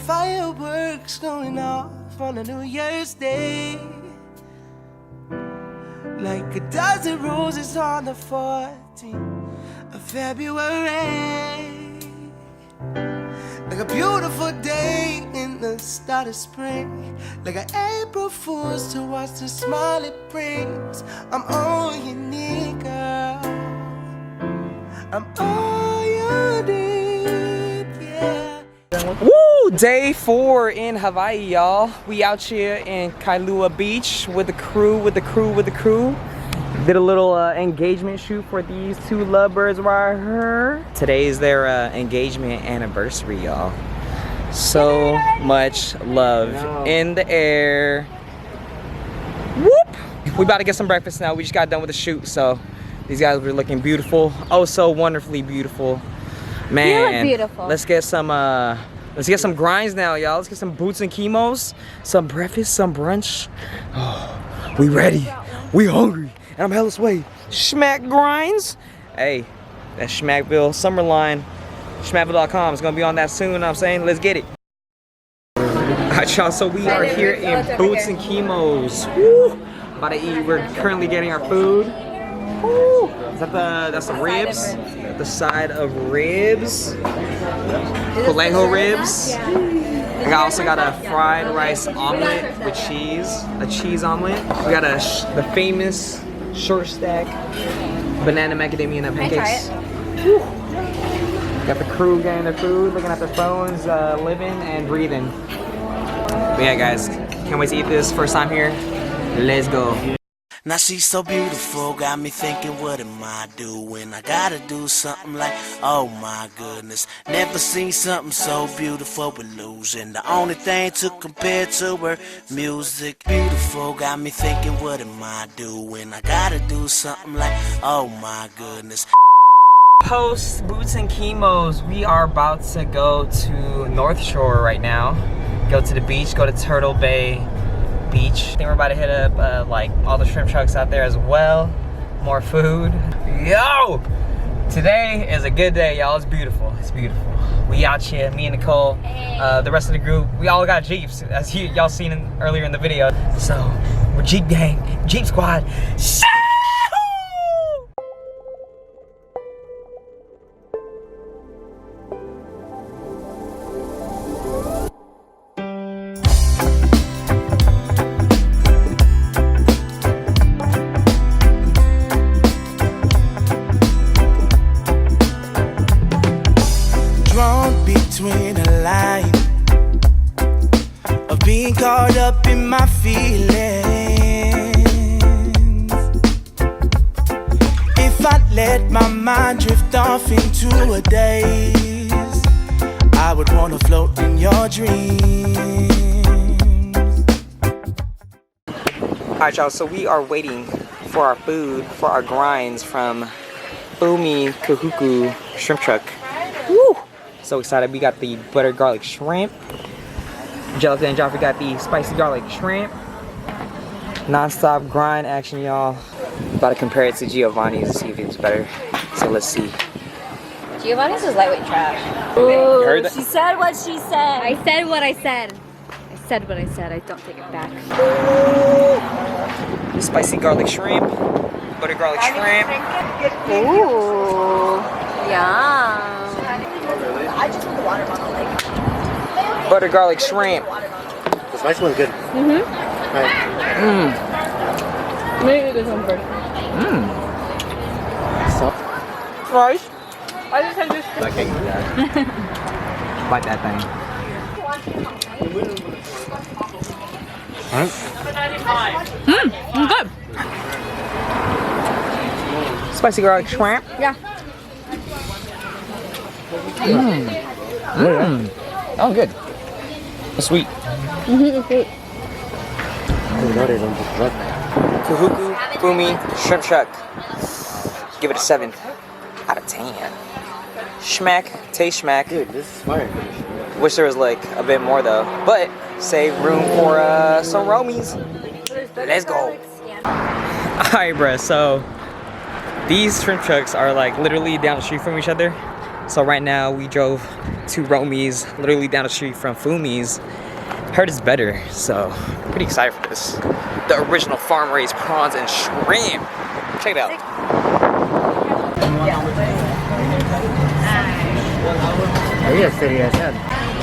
fireworks going off on a New Year's Day, like a dozen roses on the 14th of February. Like a beautiful day in the start of spring, like an April Fool's to watch the smile it brings. I'm all you need, girl. I'm all you need, yeah. Woo! Day 4 in Hawaii, y'all. We out here in Kailua Beach with the crew, Did a little engagement shoot for these two lovebirds right here. Today's their engagement anniversary, y'all. So much love in the air. Whoop! We about to get some breakfast now. We just got done with the shoot, so these guys were looking beautiful. Oh, so wonderfully beautiful. Man, you look beautiful. Let's get some grinds now, y'all. Let's get some boots and chemos, some breakfast, some brunch. Oh, we ready. We hungry. And I'm hella sway. Schmack grinds. Hey, that Schmackville summer line. Schmackville.com is gonna be on that soon. You know what I'm saying, let's get it. Alright, y'all. So we are here in Boots and Chemos. Woo! About to eat. We're currently getting our food. Woo! Is that that's the ribs? The side of ribs. Colejo ribs. I also got a fried rice omelet with cheese. A cheese omelet. We got the famous short stack banana macadamia nut pancakes. Got the crew getting their food, looking at their phones, living and breathing. But yeah, guys, can't wait to eat this. First time here. Let's go. Now she's so beautiful, got me thinking, what am I doing? I gotta do something like, oh my goodness. Never seen something so beautiful, illusion. The only thing to compare to her, music. Beautiful, got me thinking, what am I doing? I gotta do something like, oh my goodness. Post Boots and Chemos, we are about to go to North Shore right now. Go to the beach, go to Turtle Bay Beach. I think we're about to hit up like all the shrimp trucks out there as well. More food. Yo! Today is a good day, y'all. It's beautiful. It's beautiful. We out here, me and Nicole, the rest of the group. We all got Jeeps, as y'all seen earlier in the video. So, we're Jeep gang, Jeep squad. Between a line of being caught up in my feelings. If I let my mind drift off into a daze, I would wanna float in your dreams. Alright, y'all, so we are waiting for our food, for our grinds from Umi Kahuku Shrimp Truck. Woo! So excited. We got the butter garlic shrimp. Gelatin and Joffrey got the spicy garlic shrimp. Non-stop grind action, y'all. About to compare it to Giovanni's to see if it's better. So let's see. Giovanni's is lightweight trash. Ooh, heard that? She said what she said. I said what I said. I said what I said. I don't take it back. Ooh. Spicy garlic shrimp. Butter garlic shrimp. Ooh. Yum. I just want the water bottle, like. Butter garlic shrimp. This nice one's good. Mm-hmm. Right. Mmm. Maybe this one first. Mmm. Rice. I just had this. I can't do that. Like that thing. Huh? Good. Spicy garlic shrimp. Yeah. Mmm. Mmm. Oh, good. It's sweet. Mm-hmm, it's sweet. Kahuku Umi Shrimp Truck. Give it a 7 out of 10. Schmack, taste schmack. Dude, this is fire. Wish there was like a bit more though, but save room for some Romys. Let's go. Alright, bruh, so these shrimp trucks are like literally down the street from each other. So right now we drove to Romy's, literally down the street from Fumi's. Heard it's better, so pretty excited for this. The original farm-raised prawns and shrimp. Check it out.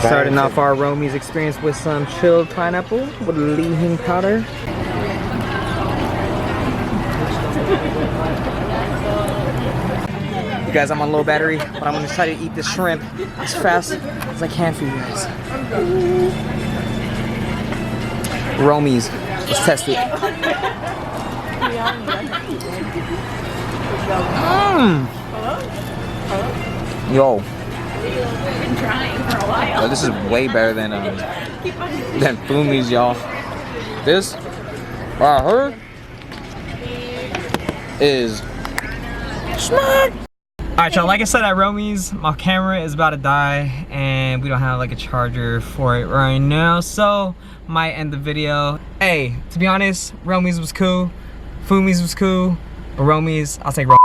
Starting off our Romy's experience with some chilled pineapple with lean powder. You guys, I'm on low battery, but I'm gonna try to eat this shrimp as fast as I can for you guys. Romy's, let's test it. Yo. Oh, this is way better than Fumi's, y'all. This, what I heard, is smart. Alright, y'all, like I said at Romy's, my camera is about to die and we don't have like a charger for it right now, so might end the video. Hey, to be honest, Romy's was cool, Fumi's was cool, but Romy's, I'll take Romy's.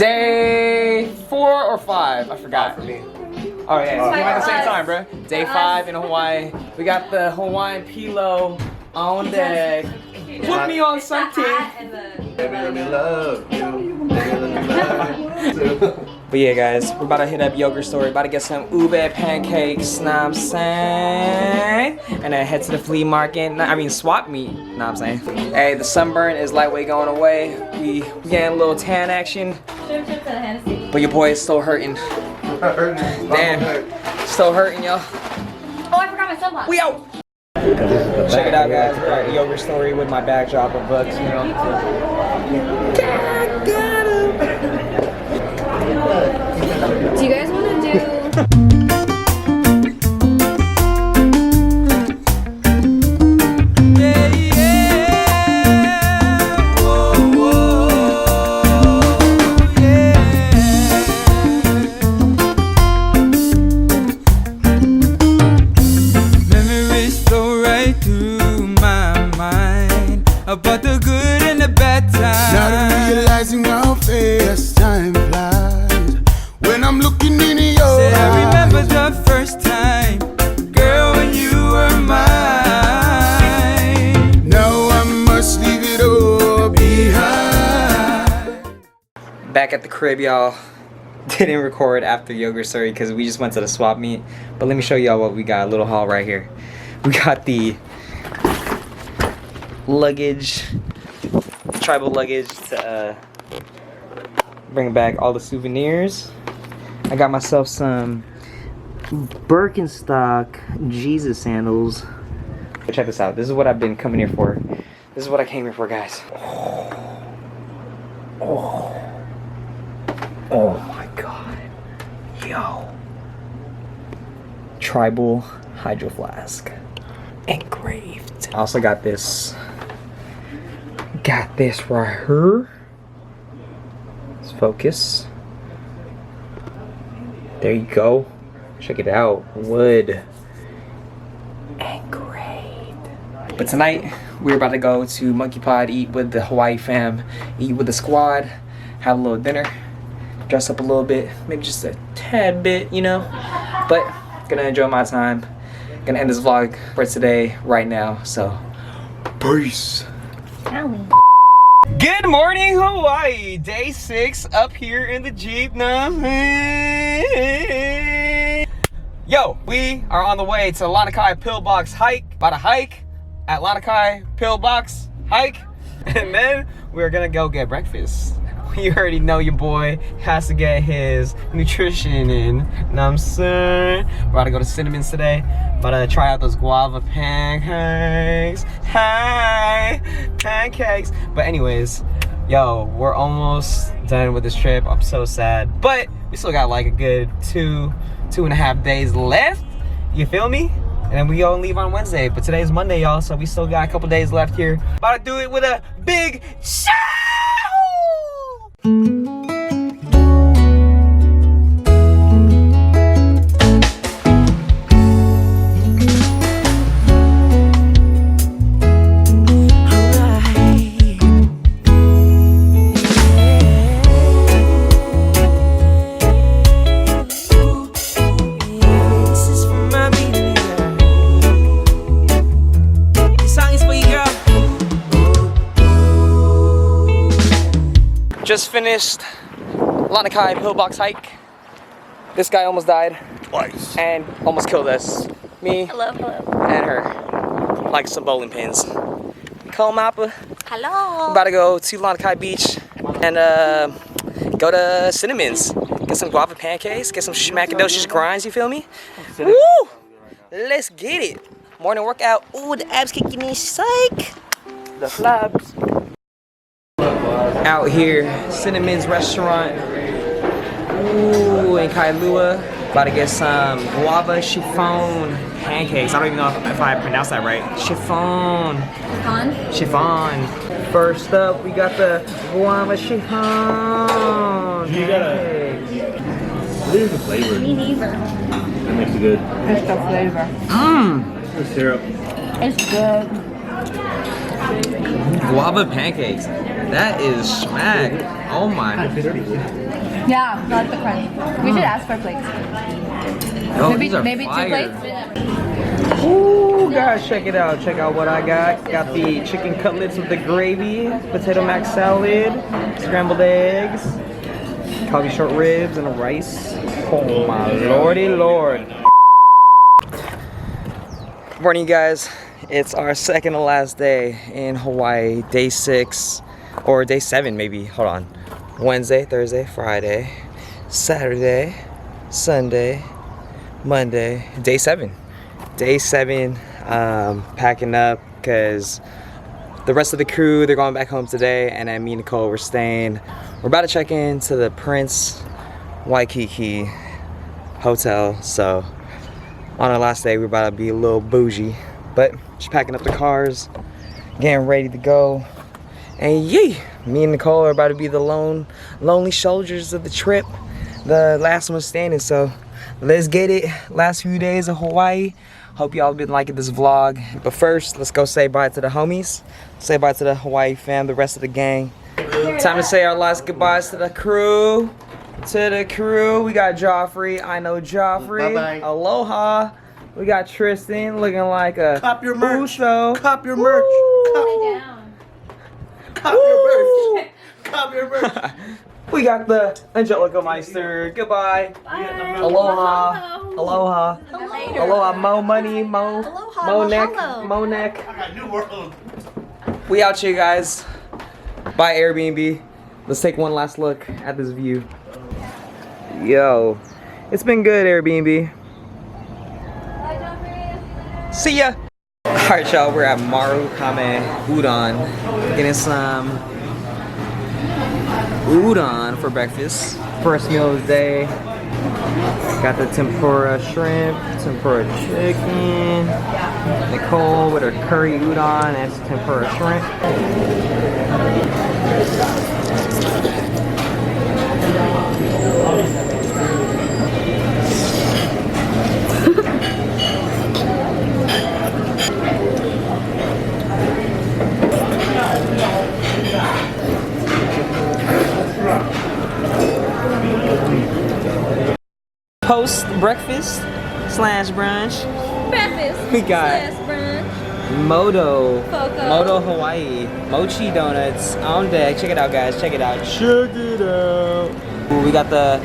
Day 4 or 5? I forgot. For me. Oh yeah, we at the same time, bro. Day 5 in Hawaii. We got the Hawaiian pillow on deck. Put me on something. But yeah, guys, we're about to hit up Yogurt Store. About to get some ube pancakes, know what I'm saying? And then head to the flea market. I mean, swap meet, know what I'm saying? Hey, the sunburn is lightweight going away. We getting a little tan action. But your boy is still hurting. Damn, still hurting, y'all. Oh, I forgot my sunblock. We out. Check it out, guys. We're at Yogurt Story with my backdrop of books, you know. Do you guys want to do? About the good and the bad times. Not realizing how fast time flies when I'm looking in your eyes. I remember the first time, girl, when you were mine. Now I must leave it all behind. Back at the crib, y'all. Didn't record after Yogurt Story because we just went to the swap meet. But let me show y'all what we got. A little haul right here. We got the luggage, tribal luggage to bring back all the souvenirs. I got myself some Birkenstock Jesus sandals. Check this out. This is what I've been coming here for. This is what I came here for, guys. Oh my god. Yo. Tribal hydro flask. Engraved. I also got this. Got this right here. Let's focus. There you go. Check it out. Wood. Engraved. But tonight, we're about to go to Monkey Pod, eat with the Hawaii fam, eat with the squad, have a little dinner, dress up a little bit, maybe just a tad bit, you know. But, gonna enjoy my time. Gonna end this vlog for today, right now, so peace. Good morning, Hawaii. Day 6 up here in the Jeep now. Yo, we are on the way to Lanikai pillbox hike. About to hike at Lanikai pillbox hike, and then we're gonna go get breakfast. You already know your boy has to get his nutrition in. Know what I'm saying? We're about to go to Cinnamon's today. About to try out those guava pancakes. Hi, pancakes. But anyways, yo, we're almost done with this trip. I'm so sad, but we still got like a good two and a half days left. You feel me? And then we go and leave on Wednesday. But today's Monday, y'all, so we still got a couple days left here. About to do it with a big show. just finished Lanikai pillbox hike. This guy almost died. Twice. And almost killed us. Me Hello. and her. Like some bowling pins. Call Mappa. Hello. About to go to Lanikai Beach and go to Cinnamon's. Get some guava pancakes, get some schmackadocious grinds, you feel me? Woo! Let's get it. Morning workout. Ooh, the abs kicking in, psych. The flaps. Out here, Cinnamon's restaurant. Ooh, in Kailua. About to get some guava chiffon pancakes. I don't even know if I pronounced that right. Chiffon. Chiffon. First up, we got the guava chiffon. You gotta. Leave the flavor. Me neither. That makes it good. It's the flavor. The syrup. It's good. Guava pancakes. That is smack. Oh my. Yeah, not the crunch. We should ask for plates. Oh, maybe these are maybe fire. 2 plates. Ooh, guys, check it out. Check out what I got. Got the chicken cutlets with the gravy, potato mac salad, scrambled eggs, coffee short ribs, and a rice. Oh my lordy lord. Morning, you guys. It's our second to last day in Hawaii. Day 6 or day 7 maybe. Hold on. Wednesday, Thursday, Friday, Saturday, Sunday, Monday, day 7. Day 7, packing up because the rest of the crew, they're going back home today, and then me and Nicole, we're staying. We're about to check into the Prince Waikiki hotel, so on our last day, we're about to be a little bougie, but just packing up the cars, getting ready to go, and yay! Me and Nicole are about to be the lonely soldiers of the trip, the last one standing, so let's get it. Last few days of Hawaii. Hope y'all been liking this vlog. But first, let's go say bye to the homies. Say bye to the Hawaii fam, the rest of the gang. Time to say our last goodbyes to the crew. We got Joffrey. I know Joffrey. Bye-bye. Aloha. We got Tristan looking like a Cop your merch. Uso. Cop your merch. Cop your merch. Cop your merch. We got the Angelica Meister. Goodbye. Bye. Aloha. Aloha. Aloha. Mo money. Mo neck. Mo neck. I got New World. We out here, guys. Bye, Airbnb. Let's take one last look at this view. Yo, it's been good, Airbnb. See ya. Alright, y'all, we're at Marukame Udon. Getting some udon for breakfast. First meal of the day. Got the tempura shrimp, tempura chicken. Nicole with her curry udon and some tempura shrimp. Post breakfast slash brunch. Breakfast. We got brunch. Moto Foco. Hawaii Mochi donuts on deck. Check it out, guys. Check it out. Check it out. Ooh, we got the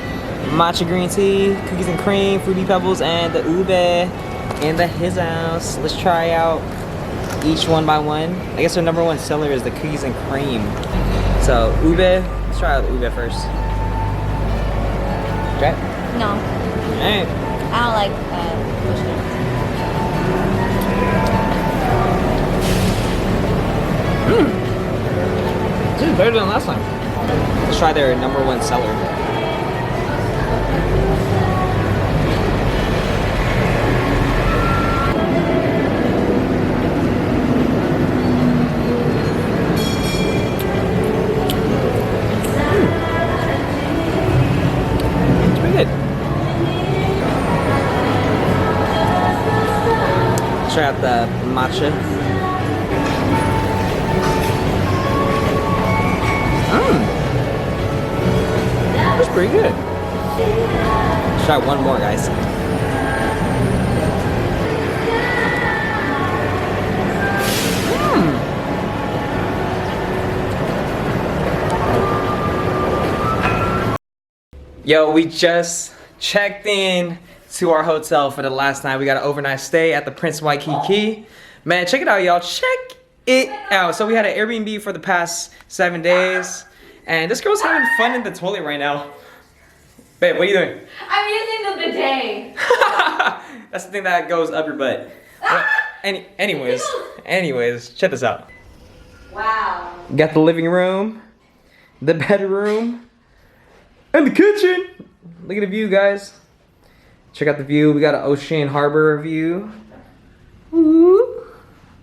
matcha green tea, cookies and cream, fruity pebbles, and the ube in the his house. Let's try out each one by one. I guess our number one seller is the cookies and cream. So ube. Let's try out the ube first. Okay. No, Alright. I don't like mushrooms. This is better than last time. Let's try their number one seller. It's pretty good. Let's try out the matcha. That's pretty good. Let's try one more, guys. Yo, we just checked in to our hotel for the last night. We got an overnight stay at the Prince Waikiki. Man, check it out, y'all. Check it out. So we had an Airbnb for the past 7 days. And this girl's having fun in the toilet right now. Babe, what are you doing? I'm using the bidet. That's the thing that goes up your butt. Well, anyways, check this out. Wow. Got the living room, the bedroom, and the kitchen. Look at the view, guys. Check out the view. We got an ocean harbor view. Woo.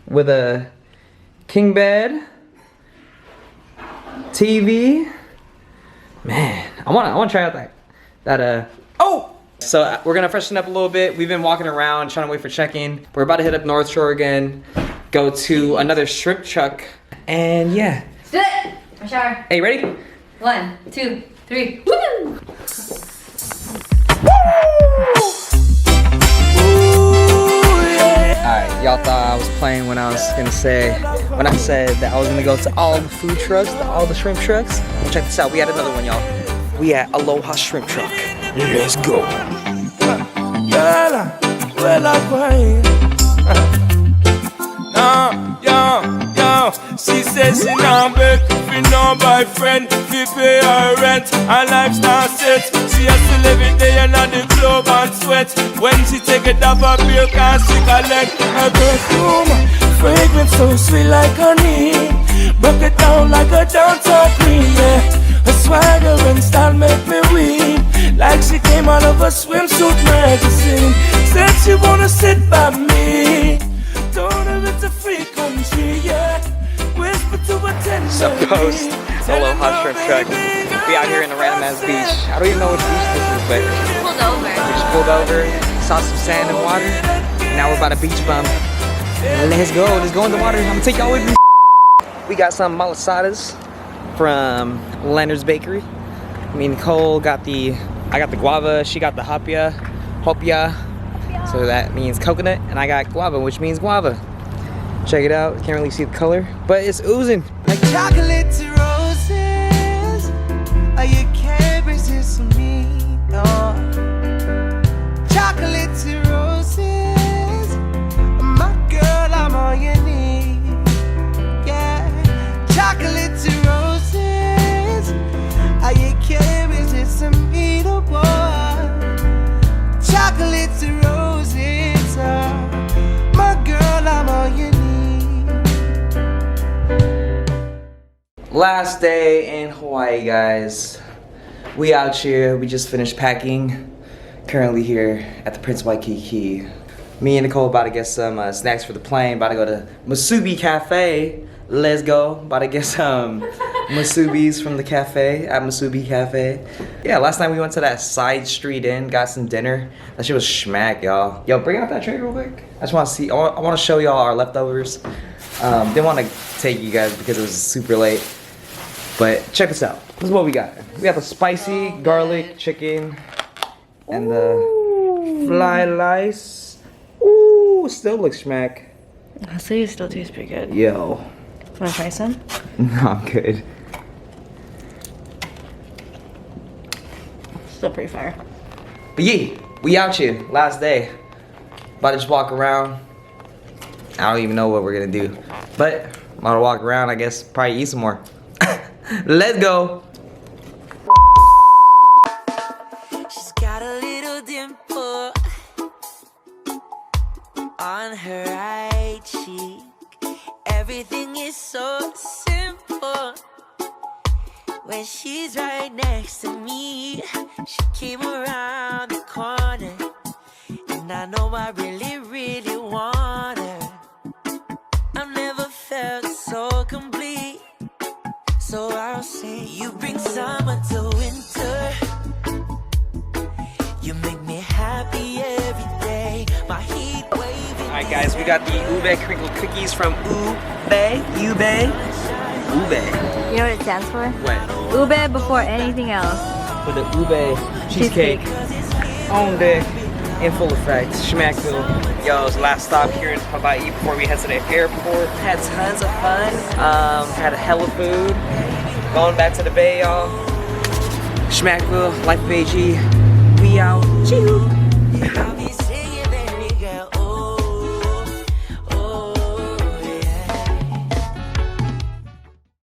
With a king bed, TV. Man, I want to try out that oh! So we're gonna freshen up a little bit. We've been walking around trying to wait for check-in. We're about to hit up North Shore again, go to another shrimp truck, and yeah. Let's do it. My shower. Hey, ready? 1, 2, 3. Woo! Alright, y'all thought I was playing when I said that I was gonna go to all the food trucks, all the shrimp trucks. Well, check this out, we had another one, y'all. We at Aloha Shrimp Truck. Let's go. She says she now beg for no boyfriend, fi pay her rent, her lifestyle set. She has to live it day under the club and sweat. When she take it off her bill, can't she collect her perfume? Fragrance so sweet like honey, broke it down like a downtown queen, yeah. Her swagger and style make me weep, like she came out of a swimsuit magazine. Said she wanna sit by me, told her it's a free country, yeah. Whisper to attention. Sup, Ghost? Aloha Shrimp Truck. We out here in a random ass beach. I don't even know which beach this is, but Pulled over. we just pulled over, saw some sand and water, and now we're about to beach bum. Let's go, let's go in the water. I'm gonna take y'all with me. We got some Malasadas from Leonard's Bakery. Me and Nicole got I got the guava, she got the hopia. So that means coconut, and I got guava, which means guava. Check it out, can't really see the color, but it's oozing. Like chocolate to roses, oh, you can't resist me, no. Chocolate to roses, my girl, I'm all you need, yeah. Chocolate to roses, oh, you can't resist me, no boy. Chocolate to roses, oh, my girl, I'm all you need. Last day in Hawaii, guys. We out here, we just finished packing. Currently here at the Prince Waikiki. Me and Nicole about to get some snacks for the plane. About to go to Musubi Cafe. Let's go. About to get some Musubis from the cafe, at Musubi Cafe. Yeah, last night we went to that side street inn, got some dinner. That shit was schmack, y'all. Yo, bring out that tray real quick. I just want to see, I want to show y'all our leftovers. Didn't want to take you guys because it was super late. But check this out. This is what we got. We got the spicy garlic chicken and the fly lice. Ooh, still looks schmack. So you still taste pretty good. Yo. Wanna try some? No, I'm good. Still pretty fire. But yeah, we out here. Last day. About to just walk around. I don't even know what we're gonna do. But I'm about to walk around, I guess. Probably eat some more. Let's go. She's got a little dimple on her right cheek. Everything is so simple when she's right next to me. She came around the corner, and I know I really, really want her. I've never felt so complete. So I'll say you bring summer to winter. You make me happy every day. My heat waving. Alright guys, we got the ube crinkle cookies from Ube. You know what it stands for? What? Ube before anything else. For the ube cheesecake. On deck in full effect. Schmackville. Yo, it's the last stop here in Hawaii before we head to the airport. Had tons of fun. Had a hella food. Going back to the bay, y'all. Schmackville, Life of AG. We out. Chee-hoo.